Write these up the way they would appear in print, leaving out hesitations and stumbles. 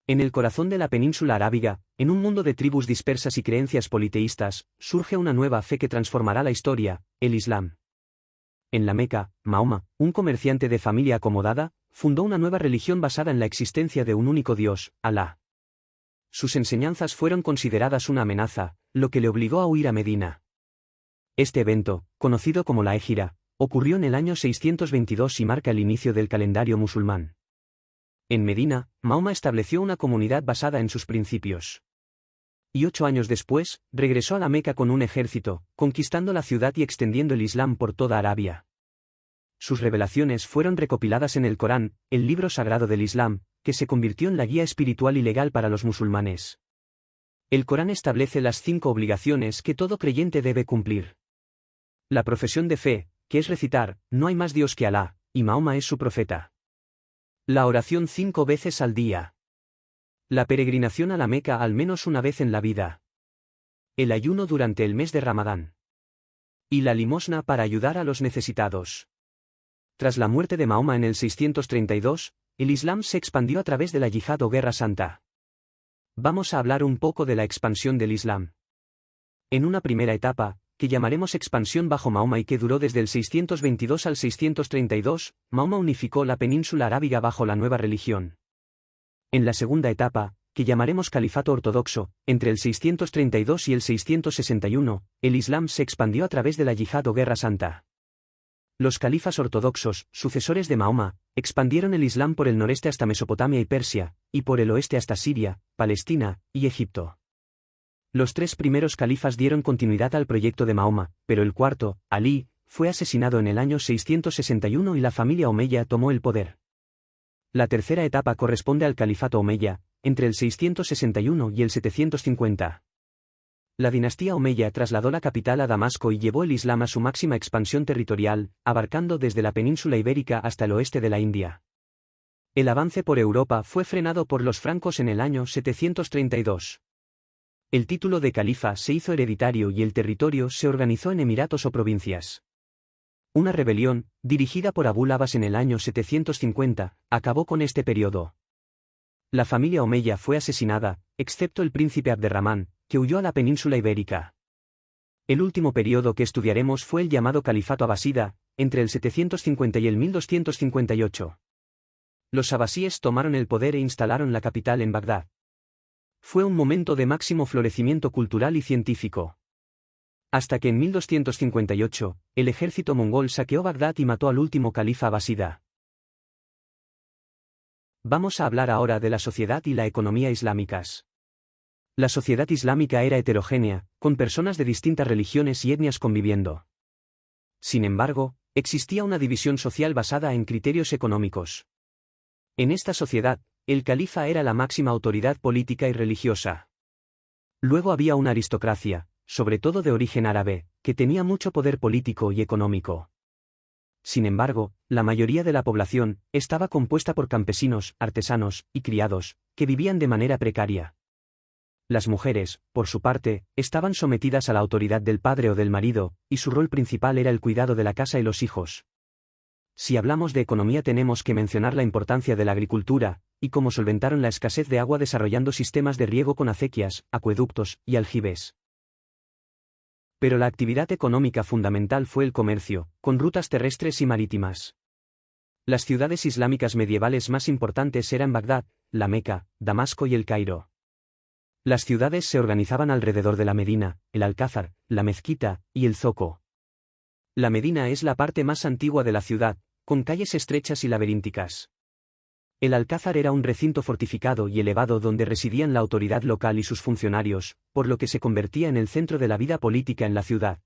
En el corazón de la península arábiga, en un mundo de tribus dispersas y creencias politeístas, surge una nueva fe que transformará la historia, el Islam. En la Meca, Mahoma, un comerciante de familia acomodada, fundó una nueva religión basada en la existencia de un único Dios, Alá. Sus enseñanzas fueron consideradas una amenaza, lo que le obligó a huir a Medina. Este evento, conocido como la Hégira, ocurrió en el año 622 y marca el inicio del calendario musulmán. En Medina, Mahoma estableció una comunidad basada en sus principios. Y 8 años después, regresó a la Meca con un ejército, conquistando la ciudad y extendiendo el Islam por toda Arabia. Sus revelaciones fueron recopiladas en el Corán, el libro sagrado del Islam, que se convirtió en la guía espiritual y legal para los musulmanes. El Corán establece las 5 obligaciones que todo creyente debe cumplir. La profesión de fe, que es recitar, no hay más Dios que Alá, y Mahoma es su profeta. La oración 5 veces al día. La peregrinación a la Meca al menos una vez en la vida. El ayuno durante el mes de Ramadán. Y la limosna para ayudar a los necesitados. Tras la muerte de Mahoma en el 632, el Islam se expandió a través de la yihad o guerra santa. Vamos a hablar un poco de la expansión del Islam. En una primera etapa, que llamaremos expansión bajo Mahoma y que duró desde el 622 al 632, Mahoma unificó la península arábiga bajo la nueva religión. En la segunda etapa, que llamaremos califato ortodoxo, entre el 632 y el 661, el Islam se expandió a través de la yihad o guerra santa. Los califas ortodoxos, sucesores de Mahoma, expandieron el Islam por el noreste hasta Mesopotamia y Persia, y por el oeste hasta Siria, Palestina y Egipto. Los 3 primeros califas dieron continuidad al proyecto de Mahoma, pero el cuarto, Alí, fue asesinado en el año 661 y la familia Omeya tomó el poder. La tercera etapa corresponde al califato Omeya, entre el 661 y el 750. La dinastía Omeya trasladó la capital a Damasco y llevó el Islam a su máxima expansión territorial, abarcando desde la península ibérica hasta el oeste de la India. El avance por Europa fue frenado por los francos en el año 732. El título de califa se hizo hereditario y el territorio se organizó en emiratos o provincias. Una rebelión, dirigida por Abul Abbas en el año 750, acabó con este periodo. La familia Omeya fue asesinada, excepto el príncipe Abderramán, que huyó a la península ibérica. El último periodo que estudiaremos fue el llamado Califato Abasida, entre el 750 y el 1258. Los abasíes tomaron el poder e instalaron la capital en Bagdad. Fue un momento de máximo florecimiento cultural y científico. Hasta que en 1258, el ejército mongol saqueó Bagdad y mató al último califa abasida. Vamos a hablar ahora de la sociedad y la economía islámicas. La sociedad islámica era heterogénea, con personas de distintas religiones y etnias conviviendo. Sin embargo, existía una división social basada en criterios económicos. En esta sociedad, el califa era la máxima autoridad política y religiosa. Luego había una aristocracia, sobre todo de origen árabe, que tenía mucho poder político y económico. Sin embargo, la mayoría de la población estaba compuesta por campesinos, artesanos y criados, que vivían de manera precaria. Las mujeres, por su parte, estaban sometidas a la autoridad del padre o del marido, y su rol principal era el cuidado de la casa y los hijos. Si hablamos de economía tenemos que mencionar la importancia de la agricultura, y cómo solventaron la escasez de agua desarrollando sistemas de riego con acequias, acueductos y aljibes. Pero la actividad económica fundamental fue el comercio, con rutas terrestres y marítimas. Las ciudades islámicas medievales más importantes eran Bagdad, la Meca, Damasco y el Cairo. Las ciudades se organizaban alrededor de la Medina, el Alcázar, la Mezquita y el Zoco. La Medina es la parte más antigua de la ciudad, con calles estrechas y laberínticas. El Alcázar era un recinto fortificado y elevado donde residían la autoridad local y sus funcionarios, por lo que se convertía en el centro de la vida política en la ciudad.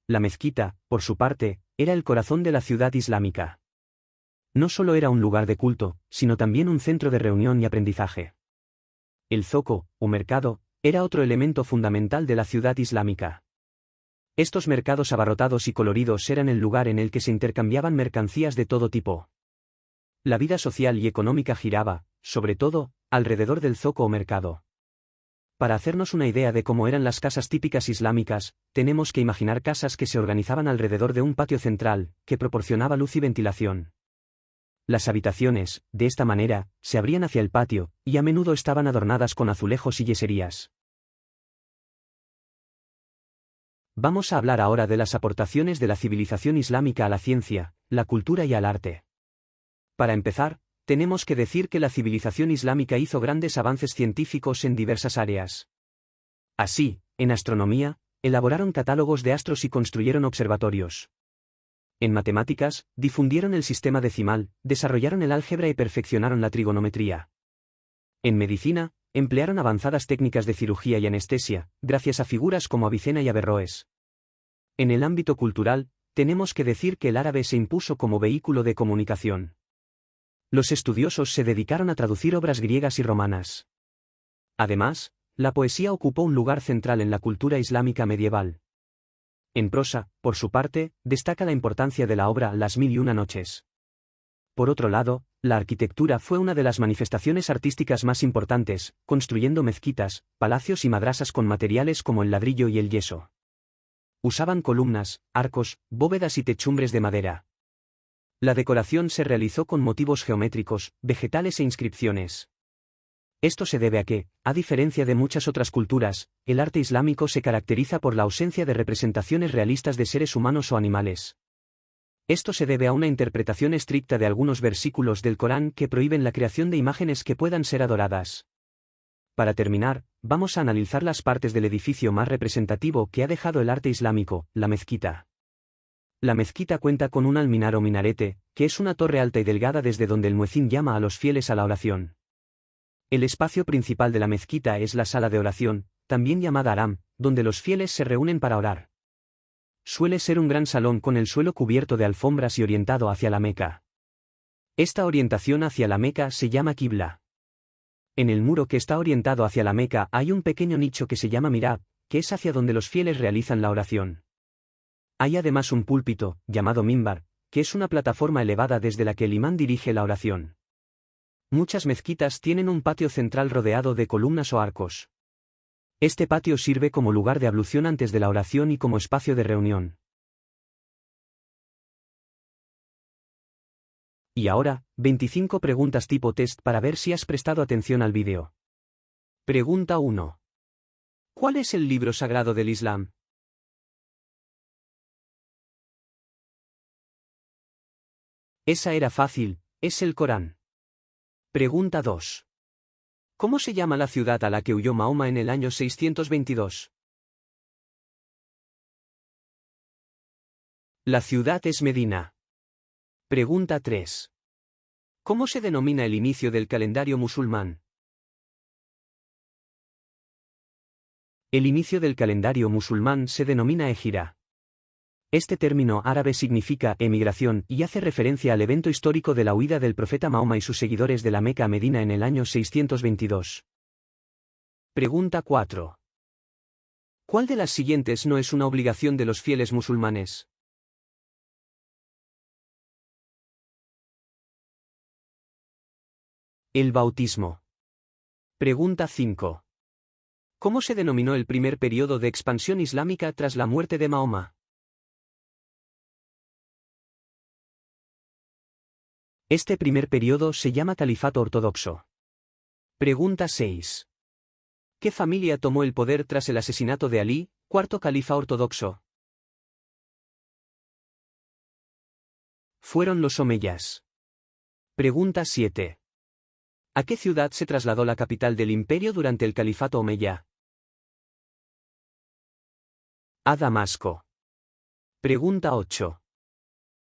La mezquita, por su parte, era el corazón de la ciudad islámica. No solo era un lugar de culto, sino también un centro de reunión y aprendizaje. El zoco, o mercado, era otro elemento fundamental de la ciudad islámica. Estos mercados abarrotados y coloridos eran el lugar en el que se intercambiaban mercancías de todo tipo. La vida social y económica giraba, sobre todo, alrededor del zoco o mercado. Para hacernos una idea de cómo eran las casas típicas islámicas, tenemos que imaginar casas que se organizaban alrededor de un patio central, que proporcionaba luz y ventilación. Las habitaciones, de esta manera, se abrían hacia el patio, y a menudo estaban adornadas con azulejos y yeserías. Vamos a hablar ahora de las aportaciones de la civilización islámica a la ciencia, la cultura y al arte. Para empezar, tenemos que decir que la civilización islámica hizo grandes avances científicos en diversas áreas. Así, en astronomía, elaboraron catálogos de astros y construyeron observatorios. En matemáticas, difundieron el sistema decimal, desarrollaron el álgebra y perfeccionaron la trigonometría. En medicina, emplearon avanzadas técnicas de cirugía y anestesia, gracias a figuras como Avicena y Averroes. En el ámbito cultural, tenemos que decir que el árabe se impuso como vehículo de comunicación. Los estudiosos se dedicaron a traducir obras griegas y romanas. Además, la poesía ocupó un lugar central en la cultura islámica medieval. En prosa, por su parte, destaca la importancia de la obra Las Mil y Una Noches. Por otro lado, la arquitectura fue una de las manifestaciones artísticas más importantes, construyendo mezquitas, palacios y madrasas con materiales como el ladrillo y el yeso. Usaban columnas, arcos, bóvedas y techumbres de madera. La decoración se realizó con motivos geométricos, vegetales e inscripciones. Esto se debe a que, a diferencia de muchas otras culturas, el arte islámico se caracteriza por la ausencia de representaciones realistas de seres humanos o animales. Esto se debe a una interpretación estricta de algunos versículos del Corán que prohíben la creación de imágenes que puedan ser adoradas. Para terminar, vamos a analizar las partes del edificio más representativo que ha dejado el arte islámico, la mezquita. La mezquita cuenta con un alminar o minarete, que es una torre alta y delgada desde donde el muecín llama a los fieles a la oración. El espacio principal de la mezquita es la sala de oración, también llamada haram, donde los fieles se reúnen para orar. Suele ser un gran salón con el suelo cubierto de alfombras y orientado hacia la Meca. Esta orientación hacia la Meca se llama Qibla. En el muro que está orientado hacia la Meca hay un pequeño nicho que se llama Mihrab, que es hacia donde los fieles realizan la oración. Hay además un púlpito, llamado mimbar, que es una plataforma elevada desde la que el imán dirige la oración. Muchas mezquitas tienen un patio central rodeado de columnas o arcos. Este patio sirve como lugar de ablución antes de la oración y como espacio de reunión. Y ahora, 25 preguntas tipo test para ver si has prestado atención al vídeo. Pregunta 1. ¿Cuál es el libro sagrado del Islam? Esa era fácil, es el Corán. Pregunta 2. ¿Cómo se llama la ciudad a la que huyó Mahoma en el año 622? La ciudad es Medina. Pregunta 3. ¿Cómo se denomina el inicio del calendario musulmán? El inicio del calendario musulmán se denomina Égira. Este término árabe significa emigración y hace referencia al evento histórico de la huida del profeta Mahoma y sus seguidores de la Meca a Medina en el año 622. Pregunta 4. ¿Cuál de las siguientes no es una obligación de los fieles musulmanes? El bautismo. Pregunta 5. ¿Cómo se denominó el primer periodo de expansión islámica tras la muerte de Mahoma? Este primer periodo se llama Califato Ortodoxo. Pregunta 6. ¿Qué familia tomó el poder tras el asesinato de Alí, cuarto califa ortodoxo? Fueron los omeyas. Pregunta 7. ¿A qué ciudad se trasladó la capital del imperio durante el califato omeya? A Damasco. Pregunta 8.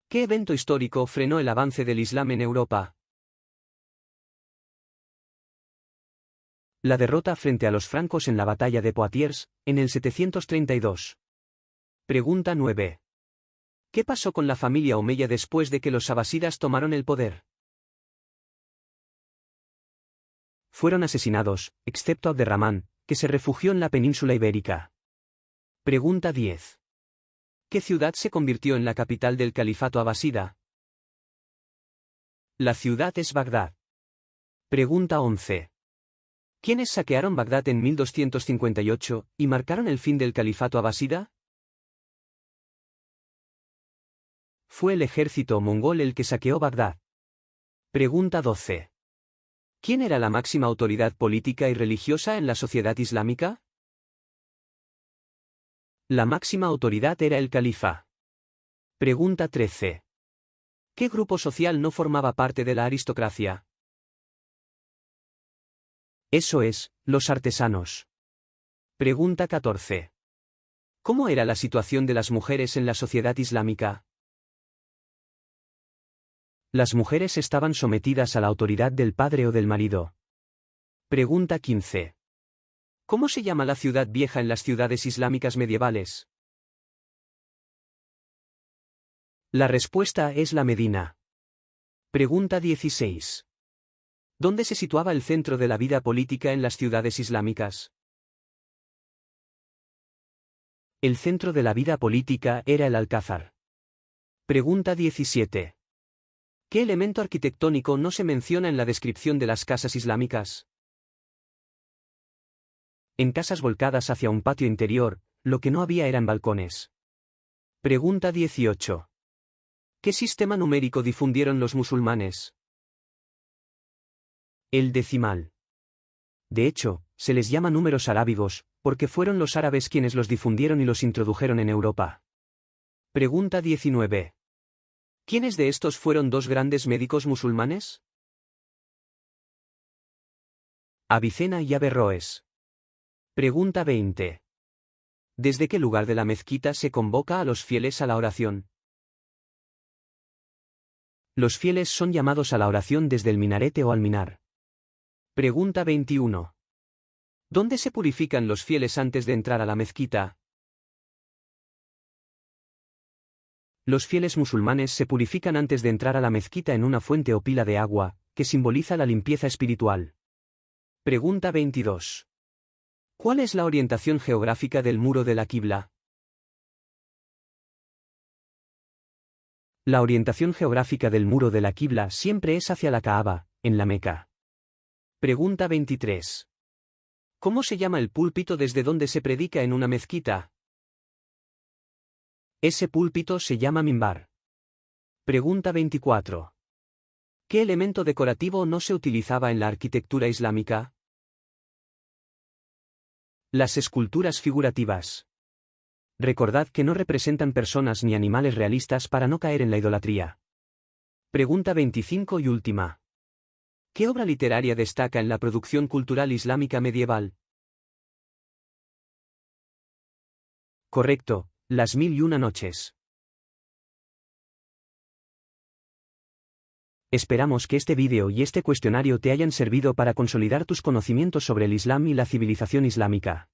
¿Qué evento histórico frenó el avance del Islam en Europa? La derrota frente a los francos en la batalla de Poitiers, en el 732. Pregunta 9. ¿Qué pasó con la familia omeya después de que los abasidas tomaron el poder? Fueron asesinados, excepto Abderramán, que se refugió en la península ibérica. Pregunta 10. ¿Qué ciudad se convirtió en la capital del califato abasida? La ciudad es Bagdad. Pregunta 11. ¿Quiénes saquearon Bagdad en 1258 y marcaron el fin del califato abasida? Fue el ejército mongol el que saqueó Bagdad. Pregunta 12. ¿Quién era la máxima autoridad política y religiosa en la sociedad islámica? La máxima autoridad era el califa. Pregunta 13. ¿Qué grupo social no formaba parte de la aristocracia? Eso es, los artesanos. Pregunta 14. ¿Cómo era la situación de las mujeres en la sociedad islámica? Las mujeres estaban sometidas a la autoridad del padre o del marido. Pregunta 15. ¿Cómo se llama la ciudad vieja en las ciudades islámicas medievales? La respuesta es la Medina. Pregunta 16. ¿Dónde se situaba el centro de la vida política en las ciudades islámicas? El centro de la vida política era el Alcázar. Pregunta 17. ¿Qué elemento arquitectónico no se menciona en la descripción de las casas islámicas? En casas volcadas hacia un patio interior, lo que no había eran balcones. Pregunta 18. ¿Qué sistema numérico difundieron los musulmanes? El decimal. De hecho, se les llama números arábigos, porque fueron los árabes quienes los difundieron y los introdujeron en Europa. Pregunta 19. ¿Quiénes de estos fueron dos grandes médicos musulmanes? Avicena y Averroes. Pregunta 20. ¿Desde qué lugar de la mezquita se convoca a los fieles a la oración? Los fieles son llamados a la oración desde el minarete o alminar. Pregunta 21. ¿Dónde se purifican los fieles antes de entrar a la mezquita? Los fieles musulmanes se purifican antes de entrar a la mezquita en una fuente o pila de agua, que simboliza la limpieza espiritual. Pregunta 22. ¿Cuál es la orientación geográfica del muro de la Qibla? La orientación geográfica del muro de la Qibla siempre es hacia la Kaaba, en la Meca. Pregunta 23. ¿Cómo se llama el púlpito desde donde se predica en una mezquita? Ese púlpito se llama minbar. Pregunta 24. ¿Qué elemento decorativo no se utilizaba en la arquitectura islámica? Las esculturas figurativas. Recordad que no representan personas ni animales realistas para no caer en la idolatría. Pregunta 25 y última. ¿Qué obra literaria destaca en la producción cultural islámica medieval? Correcto, Las Mil y Una Noches. Esperamos que este vídeo y este cuestionario te hayan servido para consolidar tus conocimientos sobre el Islam y la civilización islámica.